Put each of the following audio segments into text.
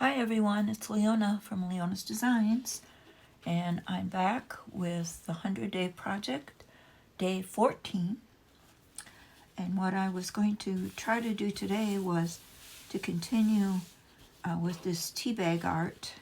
Hi everyone, it's Leona from Leona's Designs, and I'm back with the 100-day project, day 14. And what I was going to try to do today was to continue with this tea bag art,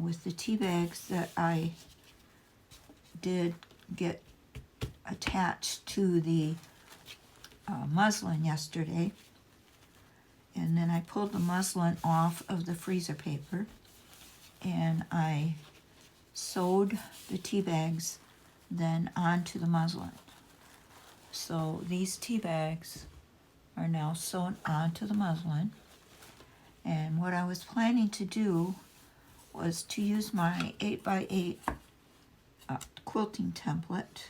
with the tea bags that I did get attached to the muslin yesterday. And then I pulled the muslin off of the freezer paper and I sewed the tea bags then onto the muslin. So these tea bags are now sewn onto the muslin. And what I was planning to do was to use my 8x8 quilting template,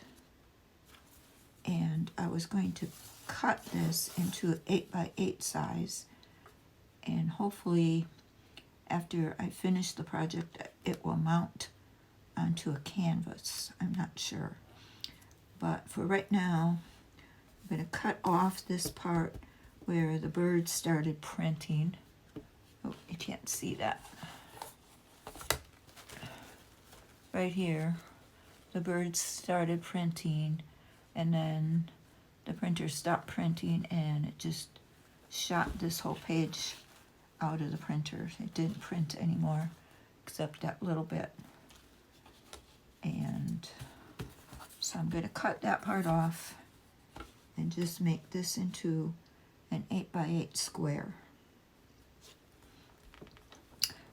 and I was going to cut this into an 8x8 size, and hopefully after I finish the project it will mount onto a canvas. I'm not sure, but for right now I'm going to cut off this part where the bird started printing. Oh, you can't see that. Right here the birds started printing, and then the printer stopped printing and it just shot this whole page out of the printer. It didn't print anymore except that little bit. And so I'm going to cut that part off and just make this into an 8x8 square.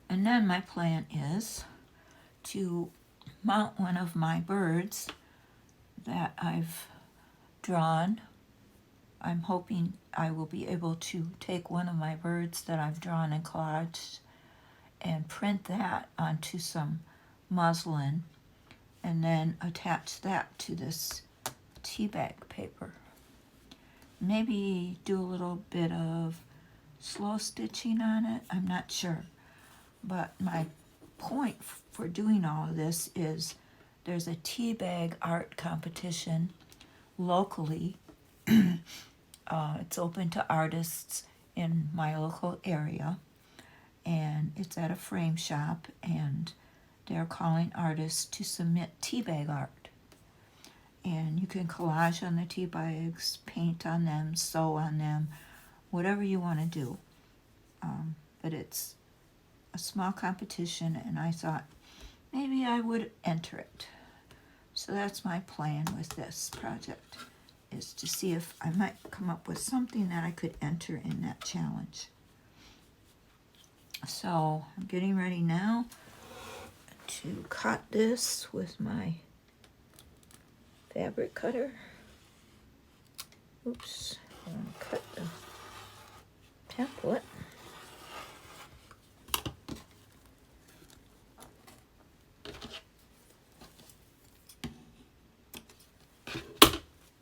And then my plan is to mount one of my birds that I've drawn. I'm hoping I will be able to take one of my birds that I've drawn and collaged and print that onto some muslin and then attach that to this tea bag paper. Maybe do a little bit of slow stitching on it, I'm not sure. But my point for doing all of this is there's a tea bag art competition locally. It's open to artists in my local area, and it's at a frame shop, and they're calling artists to submit tea bag art. And you can collage on the tea bags, paint on them, sew on them, whatever you want to do. But it's a small competition, and I thought maybe I would enter it. So that's my plan with this project, is to see if I might come up with something that I could enter in that challenge. So I'm getting ready now to cut this with my fabric cutter. Oops, I want to cut the template.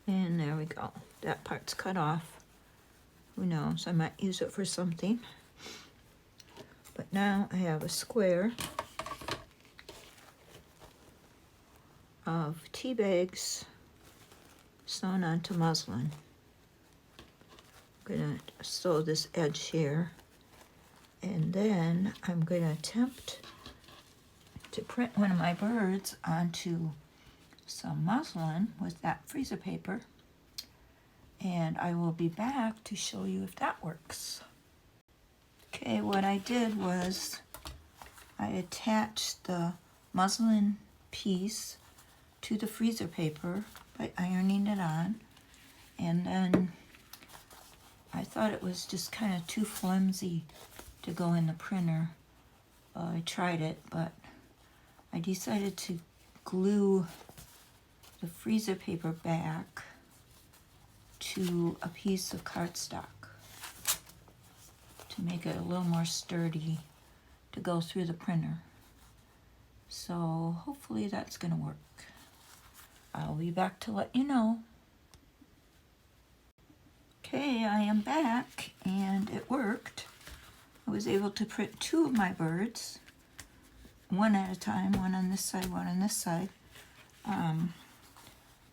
And there we go. That part's cut off. Who knows? I might use it for something. But now I have a square of tea bags sewn onto muslin. I'm going to sew this edge here. And then I'm going to attempt to print one of my birds onto some muslin with that freezer paper, and I will be back to show you if that works. Okay, what I did was I attached the muslin piece to the freezer paper by ironing it on, and then I thought it was just kind of too flimsy to go in the printer. I tried it, but I decided to glue the freezer paper back to a piece of cardstock to make it a little more sturdy to go through the printer. So hopefully that's going to work. I'll be back to let you know. Okay, I am back and it worked. I was able to print two of my birds, one at a time, one on this side, one on this side.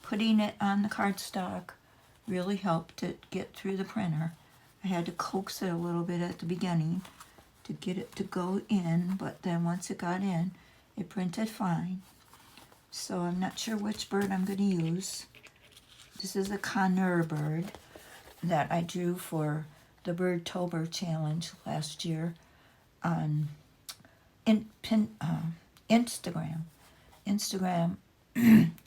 Putting it on the cardstock really helped it get through the printer. I had to coax it a little bit at the beginning to get it to go in, but then once it got in, it printed fine. So I'm not sure which bird I'm going to use. This is a conure bird that I drew for the Birdtober challenge last year on Instagram. Instagram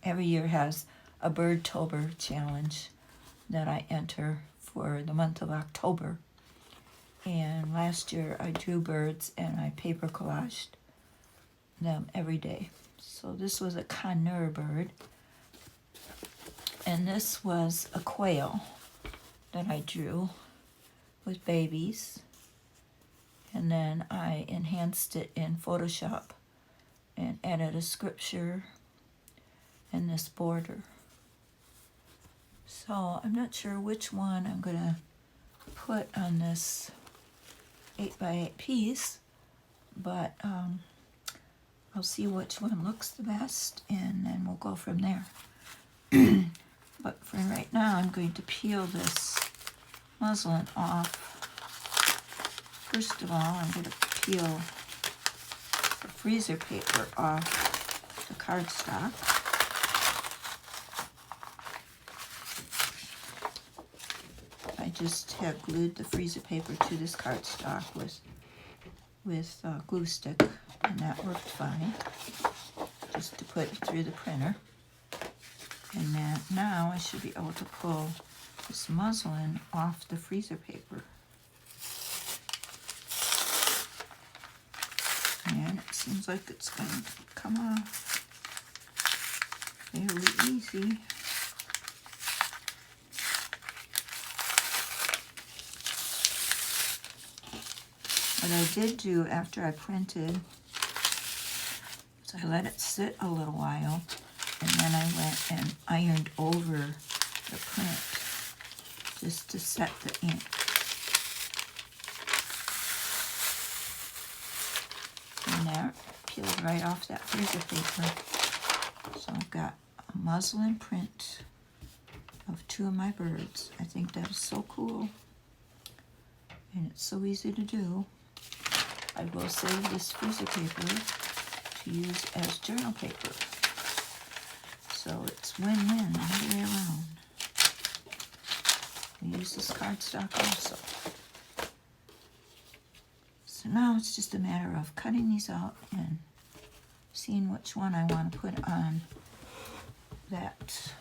every year has a Birdtober challenge that I enter for the month of October. And last year I drew birds and I paper collaged them every day. So this was a conure bird. And this was a quail that I drew with babies. And then I enhanced it in Photoshop and added a scripture and this border. So I'm not sure which one I'm going to put on this 8x8 piece, but I'll see which one looks the best, and then we'll go from there. But for right now, I'm going to peel this muslin off. First of all, I'm going to peel the freezer paper off the cardstock. I just have glued the freezer paper to this cardstock with glue stick, and that worked fine, just to put it through the printer. And then now I should be able to pull this muslin off the freezer paper. And it seems like it's going to come off fairly easy. What I did do after I printed is I let it sit a little while, and then I went and ironed over the print just to set the ink. And there, peeled right off that freezer paper. So I've got a muslin print of two of my birds. I think that is so cool, and it's so easy to do. I will save this freezer paper to use as journal paper. So it's win-win all the way around. We use this cardstock also. So now it's just a matter of cutting these out and seeing which one I want to put on that.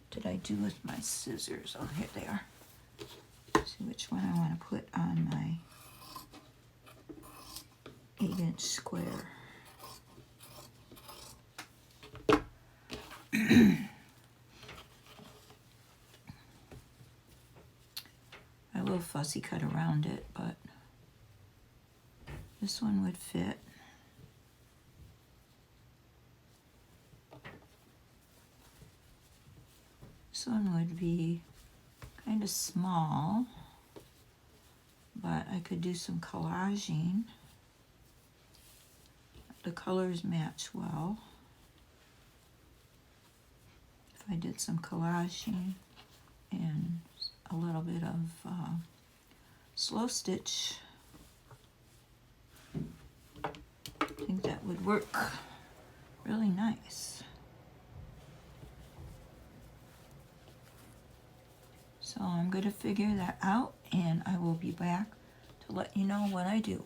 Did I do with my scissors? Oh, here they are. See which one I want to put on my 8-inch square. I will fussy cut around it, but this one would fit. This one would be kind of small, but I could do some collaging. The colors match well. If I did some collaging and a little bit of slow stitch, I think that would work really nice. So I'm going to figure that out, and I will be back to let you know what I do.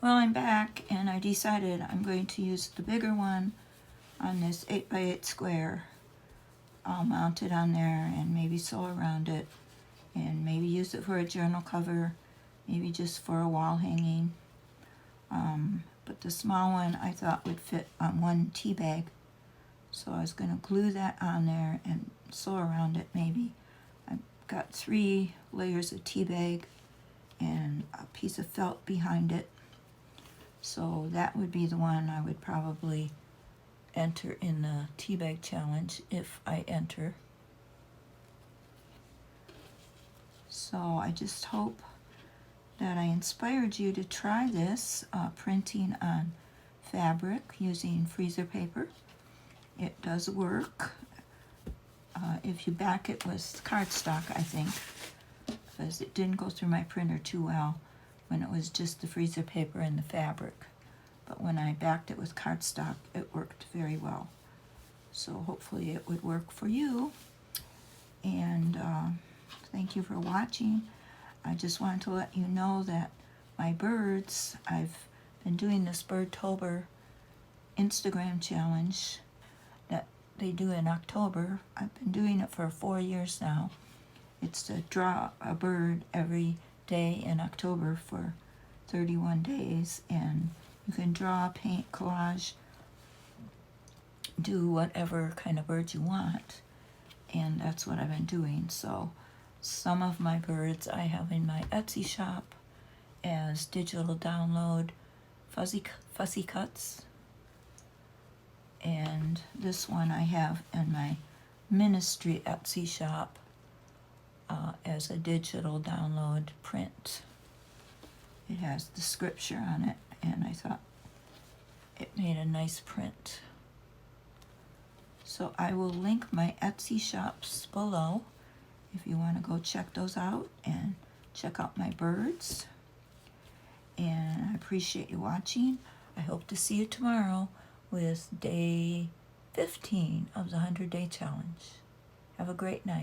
Well, I'm back, and I decided I'm going to use the bigger one on this 8x8 square. I'll mount it on there and maybe sew around it, and maybe use it for a journal cover, maybe just for a wall hanging. But the small one I thought would fit on one tea bag, so I was going to glue that on there and sew around it maybe. I've got 3 layers of tea bag and a piece of felt behind it. So that would be the one I would probably enter in the tea bag challenge if I enter. So I just hope that I inspired you to try this printing on fabric using freezer paper. It does work if you back it with cardstock, I think, because it didn't go through my printer too well when it was just the freezer paper and the fabric. But when I backed it with cardstock, it worked very well. So hopefully it would work for you. And thank you for watching. I just wanted to let you know that my birds, I've been doing this Birdtober Instagram challenge that they do in October. I've been doing it for 4 years now. It's to draw a bird every day in October for 31 days, and you can draw, paint, collage, do whatever kind of bird you want, and that's what I've been doing. So some of my birds I have in my Etsy shop as digital download fussy cuts, and this one I have in my ministry Etsy shop as a digital download print. It has the scripture on it, and I thought it made a nice print. So I will link my Etsy shops below if you want to go check those out and check out my birds. And I appreciate you watching. I hope to see you tomorrow with day 15 of the 100-day challenge. Have a great night.